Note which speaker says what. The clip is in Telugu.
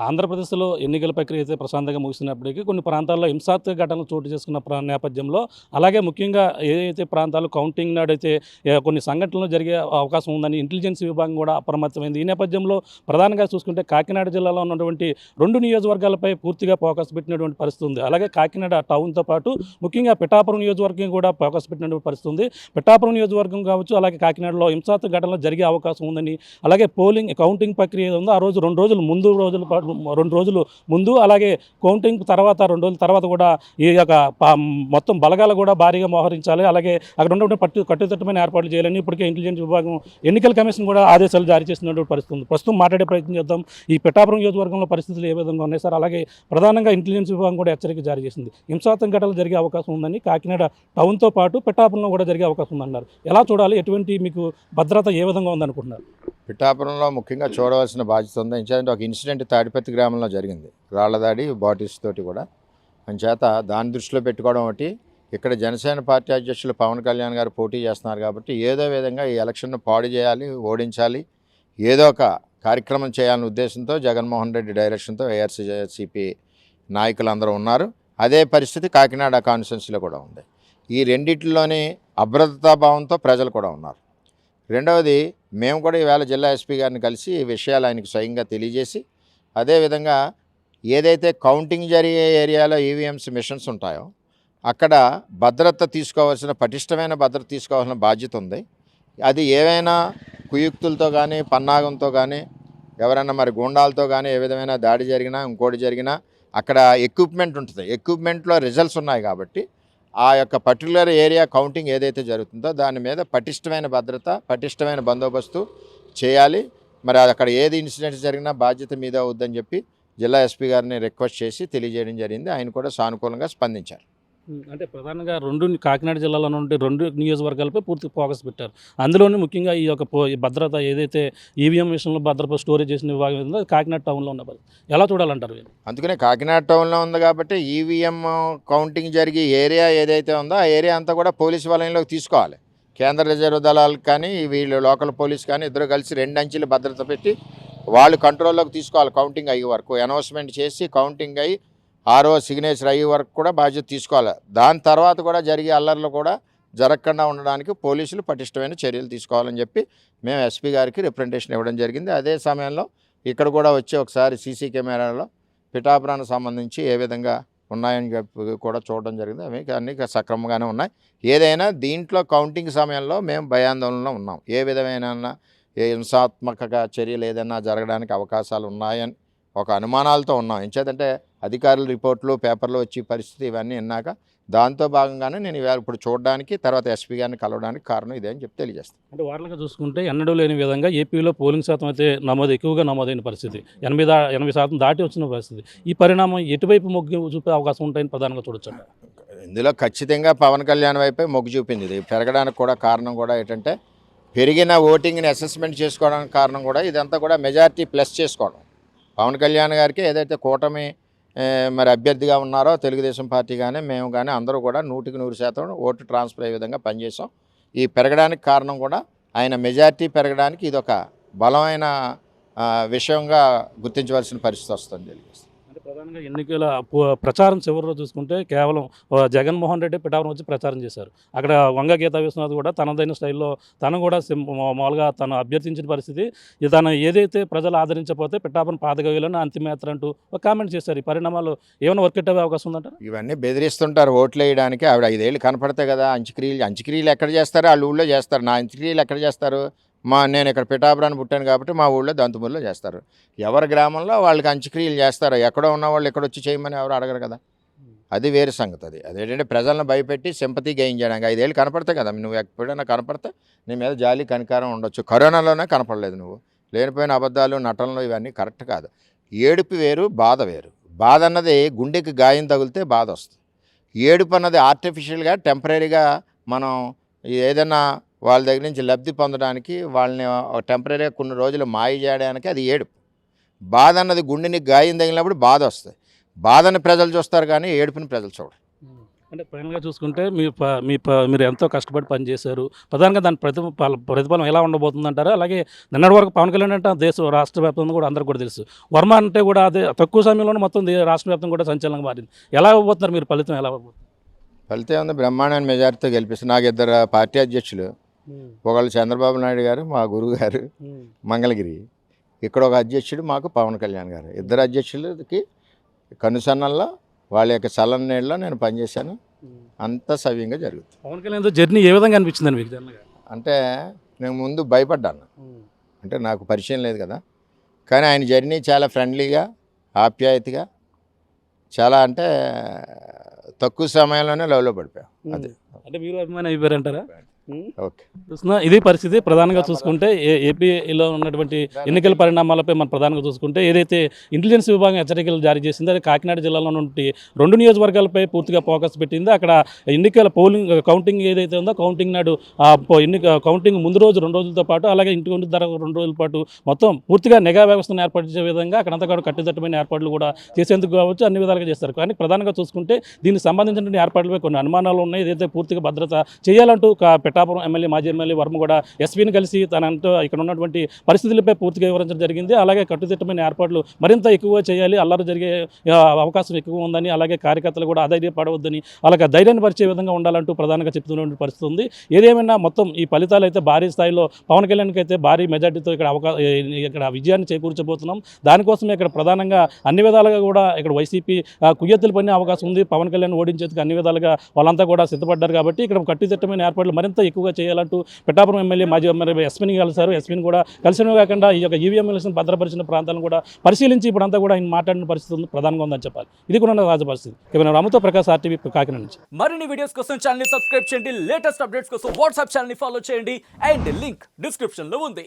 Speaker 1: ఆంధ్రప్రదేశ్లో ఎన్నికల ప్రక్రియ అయితే ప్రశాంతంగా ముగిసినప్పటికీ కొన్ని ప్రాంతాల్లో హింసాత్మక ఘటనలు చోటు చేసుకున్న నేపథ్యంలో అలాగే ముఖ్యంగా ఏదైతే ప్రాంతాలు కౌంటింగ్ నాడైతే కొన్ని సంఘటనలు జరిగే అవకాశం ఉందని ఇంటెలిజెన్స్ విభాగం కూడా అప్రమత్తమైంది. ఈ నేపథ్యంలో ప్రధానంగా చూసుకుంటే కాకినాడ జిల్లాలో ఉన్నటువంటి 2 నియోజకవర్గాలపై పూర్తిగా ఫోకస్ పెట్టినటువంటి పరిస్థితి ఉంది. అలాగే కాకినాడ టౌన్తో పాటు ముఖ్యంగా పిఠాపురం నియోజకవర్గం కూడా ఫోకస్ పెట్టినటువంటి పరిస్థితి ఉంది. పిఠాపురం నియోజకవర్గం కావచ్చు, అలాగే కాకినాడలో హింసాత్మక ఘటనలు జరిగే అవకాశం ఉందని, అలాగే కౌంటింగ్ ప్రక్రియ ఉంది ఆ రోజు 2 రోజులు ముందు అలాగే కౌంటింగ్ తర్వాత 2 రోజుల తర్వాత కూడా ఈ యొక్క మొత్తం బలగాలు కూడా భారీగా మోహరించాలి. అలాగే అక్కడ ఉన్నటువంటి కట్టుదిట్టమైన ఏర్పాట్లు చేయాలని ఇప్పటికే ఇంటెలిజెన్స్ విభాగం ఎన్నికల కమిషన్ కూడా ఆదేశాలు జారీ చేసినటువంటి పరిస్థితి ఉంది. ప్రస్తుతం మాట్లాడే ప్రయత్నం చేద్దాం. ఈ పిఠాపురం నియోజకవర్గంలో పరిస్థితులు ఏ విధంగా ఉన్నాయి సార్? అలాగే ప్రధానంగా ఇంటెలిజెన్స్ విభాగం కూడా హెచ్చరిక జారీ చేసింది. హింసాత్మక ఘటనలు జరిగే అవకాశం ఉందని, కాకినాడ టౌన్తో పాటు పిఠాపురంలో కూడా జరిగే అవకాశం ఉందన్నారు. ఎలా చూడాలి? ఎటువంటి మీకు భద్రత ఏ విధంగా ఉందనుకుంటున్నారు?
Speaker 2: పిఠాపురంలో ముఖ్యంగా చూడవలసిన బాధ్యత ఉంది. ఎందుకంటే ఒక ఇన్సిడెంట్ తాడిపత్రి గ్రామంలో జరిగింది, రాళ్లదాడి బాటిల్స్ తోటి కూడా. అంచేత దాన్ని దృష్టిలో పెట్టుకోవడం ఒకటి. ఇక్కడ జనసేన పార్టీ అధ్యక్షులు పవన్ కళ్యాణ్ గారు పోటీ చేస్తున్నారు కాబట్టి ఏదో విధంగా ఈ ఎలక్షన్ను పాడు చేయాలి, ఓడించాలి, ఏదో ఒక కార్యక్రమం చేయాలనే ఉద్దేశంతో జగన్మోహన్ రెడ్డి డైరెక్షన్తో వైఎస్ఆర్సీపీ నాయకులందరూ ఉన్నారు. అదే పరిస్థితి కాకినాడ కాన్స్టిట్యున్సీలో కూడా ఉంది. ఈ రెండిట్లోని అభద్రతాభావంతో ప్రజలు కూడా ఉన్నారు. రెండవది, మేము కూడా ఈవేళ జిల్లా ఎస్పీ గారిని కలిసి ఈ విషయాలు ఆయనకు స్వయంగా తెలియజేసి, అదేవిధంగా ఏదైతే కౌంటింగ్ జరిగే ఏరియాలో ఈవీఎంస్ మిషన్స్ ఉంటాయో అక్కడ భద్రత తీసుకోవాల్సిన, పటిష్టమైన భద్రత తీసుకోవాల్సిన బాధ్యత ఉంది. అది ఏవైనా కుయుక్తులతో కానీ, పన్నాగంతో కానీ, ఎవరైనా మరి గూండాలతో కానీ ఏ విధమైన దాడి జరిగినా, ఇంకోటి జరిగినా అక్కడ ఎక్విప్మెంట్ ఉంటుంది. ఎక్విప్మెంట్లో రిజల్ట్స్ ఉన్నాయి కాబట్టి ఆ యొక్క పర్టికులర్ ఏరియా కౌంటింగ్ ఏదైతే జరుగుతుందో దాని మీద పటిష్టమైన భద్రత, పటిష్టమైన బందోబస్తు చేయాలి. మరి అక్కడ ఏది ఇన్సిడెంట్ జరిగినా బాధ్యత మీద అవుద్దని చెప్పి జిల్లా ఎస్పీ గారిని రిక్వెస్ట్ చేసి తెలియజేయడం జరిగింది. ఆయన కూడా సానుకూలంగా స్పందించారు.
Speaker 1: అంటే ప్రధానంగా కాకినాడ జిల్లాలో నుండి 2 నియోజకవర్గాలపై పూర్తి ఫోకస్ పెట్టారు. అందులోని ముఖ్యంగా ఈ యొక్క ఈ భద్రత ఏదైతే ఈవీఎం విషయంలో భద్రత స్టోరేజ్ చేసిన విభాగం ఉందో అది కాకినాడ టౌన్లో ఉన్న పరిస్థితి ఎలా చూడాలంటారు?
Speaker 2: అందుకనే కాకినాడ టౌన్లో ఉంది కాబట్టి ఈవీఎం కౌంటింగ్ జరిగే ఏరియా ఏదైతే ఉందో ఆ ఏరియా అంతా కూడా పోలీసు వలయంలోకి తీసుకోవాలి. కేంద్ర రిజర్వ్ దళాలకు కానీ వీళ్ళు లోకల్ పోలీస్ కానీ ఇద్దరు కలిసి 2 అంచెలు భద్రత పెట్టి వాళ్ళు కంట్రోల్లోకి తీసుకోవాలి. కౌంటింగ్ అయ్యే వరకు అనౌన్స్మెంట్ చేసి కౌంటింగ్ అయ్యి ఆరో సిగ్నేచర్ అయ్యే వరకు కూడా బాధ్యత తీసుకోవాలి. దాని తర్వాత కూడా జరిగే అల్లర్లు కూడా జరగకుండా ఉండడానికి పోలీసులు పటిష్టమైన చర్యలు తీసుకోవాలని చెప్పి మేము ఎస్పీ గారికి రిప్రజెంటేషన్ ఇవ్వడం జరిగింది. అదే సమయంలో ఇక్కడ కూడా వచ్చి ఒకసారి సీసీ కెమెరాలో పిఠాపురానికి సంబంధించి ఏ విధంగా ఉన్నాయని చెప్పి కూడా చూడడం జరిగింది. అవి అన్నీ సక్రమంగానే ఉన్నాయి. ఏదైనా దీంట్లో కౌంటింగ్ సమయంలో మేము భయాందోళనలో ఉన్నాం. ఏ విధమైన హింసాత్మక చర్యలు ఏదైనా జరగడానికి అవకాశాలు ఉన్నాయని ఒక అనుమానాలతో ఉన్నాం. ఎంచేతంటే అధికారుల రిపోర్ట్లు పేపర్లో వచ్చే పరిస్థితి ఇవన్నీ విన్నాక దాంతో భాగంగానే నేను ఇవాళ ఇప్పుడు చూడడానికి, తర్వాత ఎస్పీ గారిని కలవడానికి కారణం ఇదే అని చెప్పి తెలియజేస్తాను.
Speaker 1: అంటే వార్తలుగా చూసుకుంటే ఎన్నడూ లేని విధంగా ఏపీలో పోలింగ్ శాతం అయితే ఎక్కువగా నమోదైన పరిస్థితి, 80% దాటి వచ్చిన పరిస్థితి. ఈ పరిణామం ఎటువైపు మొగ్గు చూపే అవకాశం ఉంటాయని ప్రధానంగా చూడొచ్చు.
Speaker 2: ఇందులో ఖచ్చితంగా పవన్ కళ్యాణ్ వైపే మొగ్గు చూపింది. ఇది పెరగడానికి కూడా కారణం కూడా ఏంటంటే పెరిగిన ఓటింగ్ని అసెస్మెంట్ చేసుకోవడానికి కారణం కూడా ఇదంతా కూడా మెజారిటీ ప్లస్ చేసుకోవడం. పవన్ కళ్యాణ్ గారికి ఏదైతే కూటమి మరి అభ్యర్థిగా ఉన్నారో తెలుగుదేశం పార్టీ కానీ మేము కానీ అందరూ కూడా 100% ఓటు ట్రాన్స్ఫర్ అయ్యే విధంగా పనిచేసాం. ఈ పెరగడానికి కారణం కూడా ఆయన మెజారిటీ పెరగడానికి ఇదొక బలమైన విషయంగా గుర్తించవలసిన పరిస్థితి వస్తుంది.
Speaker 1: అంటే ప్రధానంగా ఎన్నికల ప్రచారం చివరిలో చూసుకుంటే కేవలం జగన్మోహన్ రెడ్డి పిఠాపురం వచ్చి ప్రచారం చేశారు. అక్కడ వంగ గీతా విశ్వనాథ్ కూడా తనదైన స్టైల్లో తను కూడా మామూలుగా తను అభ్యర్థించిన పరిస్థితి, తను ఏదైతే ప్రజలు ఆదరించకపోతే పిఠాపురం పాదగవిలోనే అంతిమయాత్ర అంటూ ఒక కామెంట్ చేశారు. ఈ పరిణామాలు ఏమైనా వర్కౌట్ అయ్యే అవకాశం ఉందంటారు?
Speaker 2: ఇవన్నీ బెదిరిస్తుంటారు ఓట్లు వేయడానికి. ఆవిడ 5 ఏళ్ళు కనపడతాయి కదా. అంచుక్రియలు ఎక్కడ చేస్తారు? వాళ్ళ ఊళ్ళో చేస్తారు. నా అంచుక్రియలు ఎక్కడ చేస్తారు? నేను ఇక్కడ పిఠాపురాన్ని పుట్టాను కాబట్టి మా ఊళ్ళో దంతుమూరులో చేస్తారు. ఎవరి గ్రామంలో వాళ్ళకి అంత్యక్రియలు చేస్తారు. ఎక్కడో ఉన్న వాళ్ళు ఇక్కడ వచ్చి చేయమని ఎవరు అడగరు కదా. అది వేరే సంగతి. అదేంటంటే ప్రజలను భయపెట్టి సింపతి గెయిన్ చేయడానికి 5 ఏళ్ళు కనపడతాయి కదా. నువ్వు ఎప్పుడైనా కనపడితే నీ మీద జాలి కనికారం ఉండొచ్చు. కరోనాలోనే కనపడలేదు నువ్వు. లేనిపోయిన అబద్ధాలు, నటనలు ఇవన్నీ కరెక్ట్ కాదు. ఏడుపు వేరు, బాధ వేరు. బాధ అన్నది గుండెకి గాయం తగిలితే బాధ వస్తుంది. ఏడుపు అన్నది ఆర్టిఫిషియల్గా టెంపరీగా మనం ఏదైనా వాళ్ళ దగ్గర నుంచి లబ్ధి పొందడానికి, వాళ్ళని టెంపరీగా కొన్ని రోజులు మాయ చేయడానికి అది ఏడుపు. బాధ అన్నది గుండెని గాయం తగిలినప్పుడు బాధ వస్తుంది. బాధని ప్రజలు చూస్తారు కానీ ఏడుపుని ప్రజలు చూడరు.
Speaker 1: అంటే ఫైనల్గా చూసుకుంటే మీరు ఎంతో కష్టపడి పనిచేశారు. ప్రధానంగా దాని ప్రతిఫలం ఎలా ఉండబోతుందంటారా? అలాగే నిన్నటి వరకు పవన్ కళ్యాణ్ అంటే రాష్ట్ర వ్యాప్తంగా కూడా అందరికీ కూడా తెలుసు. వర్మ అంటే కూడా అదే తక్కువ సమయంలోనే మొత్తం రాష్ట్ర వ్యాప్తంగా కూడా సంచలనంగా మారింది. ఎలా ఇవ్వబోతున్నారు మీరు ఫలితం ఎలా ఇవ్వబోతున్నారు?
Speaker 2: ఫలితం ఉంది, బ్రహ్మాండమైన మెజార్టీతో గెలిపిస్తుంది. నాకు ఇద్దరు పార్టీ అధ్యక్షులు, ఒకళ్ళు చంద్రబాబు నాయుడు గారు, మా గురువు గారు మంగళగిరి, ఇక్కడ ఒక అధ్యక్షుడు మాకు పవన్ కళ్యాణ్ గారు. ఇద్దరు అధ్యక్షులకి కనుసన్నల్లో వాళ్ళ యొక్క చల్లని నీళ్ళలో నేను పనిచేశాను. అంతా సవ్యంగా జరుగుతుంది.
Speaker 1: పవన్ కళ్యాణ్ జర్నీ ఏ విధంగా అనిపించిందండి మీకు జనరల్గా?
Speaker 2: అంటే నేను ముందు భయపడ్డాను, అంటే నాకు పరిచయం లేదు కదా. కానీ ఆయన జర్నీ చాలా ఫ్రెండ్లీగా, ఆప్యాయతగా, చాలా అంటే తక్కువ సమయంలోనే లవ్లో పడిపోయాం. అదే
Speaker 1: అంటే మీరు అభిమానం అయిపోయారంటారా?
Speaker 2: ఓకే,
Speaker 1: చూస్తున్నా ఇది పరిస్థితి. ప్రధానంగా చూసుకుంటే ఏపీలో ఉన్నటువంటి ఎన్నికల పరిణామాలపై మనం ప్రధానంగా చూసుకుంటే ఏదైతే ఇంటెలిజెన్స్ విభాగం హెచ్చరికలు జారీ చేసిందో అది కాకినాడ జిల్లాలో ఉన్నటువంటి 2 నియోజకవర్గాలపై పూర్తిగా ఫోకస్ పెట్టింది. అక్కడ ఎన్నికల కౌంటింగ్ ఏదైతే ఉందో కౌంటింగ్ నాడు కౌంటింగ్ ముందు రోజు 2 రోజులతో పాటు అలాగే ఇంటి ముందు ధర 2 రోజుల పాటు మొత్తం పూర్తిగా నిఘా వ్యవస్థను ఏర్పరిచే విధంగా అక్కడంతా కూడా కట్టుదిట్టమైన ఏర్పాట్లు కూడా చేసేందుకు కావచ్చు, అన్ని విధాలుగా చేస్తారు. కానీ ప్రధానంగా చూసుకుంటే దీనికి సంబంధించిన ఏర్పాట్లపై కొన్ని అనుమానాలు ఉన్నాయి. ఏదైతే పూర్తిగా భద్రత చేయాలంటూ పిఠాపురం ఎమ్మెల్యే, మాజీ ఎమ్మెల్యే వర్మ కూడా ఎస్పీని కలిసి తనంటూ ఇక్కడ ఉన్నటువంటి పరిస్థితులపై పూర్తిగా వివరించడం జరిగింది. అలాగే కట్టుదిట్టమైన ఏర్పాట్లు మరింత ఎక్కువగా చేయాలి, అల్లరి జరిగే అవకాశం ఎక్కువ ఉందని, అలాగే కార్యకర్తలు కూడా అధైర్యపడవద్దని, అలాగే ధైర్యాన్ని పరిచే విధంగా ఉండాలంటూ ప్రధానంగా చెప్తున్నటువంటి పరిస్థితి ఉంది. ఏదేమైనా మొత్తం ఈ ఫలితాలు అయితే భారీ స్థాయిలో పవన్ కళ్యాణ్కి అయితే భారీ మెజార్టీతో ఇక్కడ విజయాన్ని చేకూర్చబోతున్నాం. దానికోసమే ఇక్కడ ప్రధానంగా అన్ని విధాలుగా కూడా ఇక్కడ వైసీపీ కుయ్యెత్తులు పడిన అవకాశం ఉంది. పవన్ కళ్యాణ్ ఓడించేందుకు అన్ని విధాలుగా వాళ్ళంతా కూడా సిద్ధపడ్డారు. కాబట్టి ఇక్కడ కట్టుదిట్టమైన ఏర్పాట్లు మరింత ఎక్కువగా చేయాలంటూ పిఠాపురం ఎమ్మెల్యే, మాజీ ఎమ్మెల్యే ఎస్పీని కలిశారు. ఎస్పీని కూడా కలిసినవి కాకుండా ఈ యొక్క ఈవీఎం భద్రపరిచిన ప్రాంతాలను కూడా పరిశీలించి ఇప్పుడంతా కూడా ఆయన మాట్లాడిన పరిస్థితి ప్రధానంగా ఉందని చెప్పాలి. ఇది కూడా రాజ పరిస్థితి. కేవలం రామతో ప్రకాష్, ఆర్టీవీ, కాకినాడ నుంచి.
Speaker 3: మరిన్ని వీడియోస్ కోసం ఛానల్ ని సబ్స్క్రైబ్ చేయండి. లేటెస్ట్ అప్డేట్స్ కోసం వాట్సాప్ ఛానల్ ని ఫాలో చేయండి. అండ్ లింక్ డిస్క్రిప్షన్ లో ఉంది.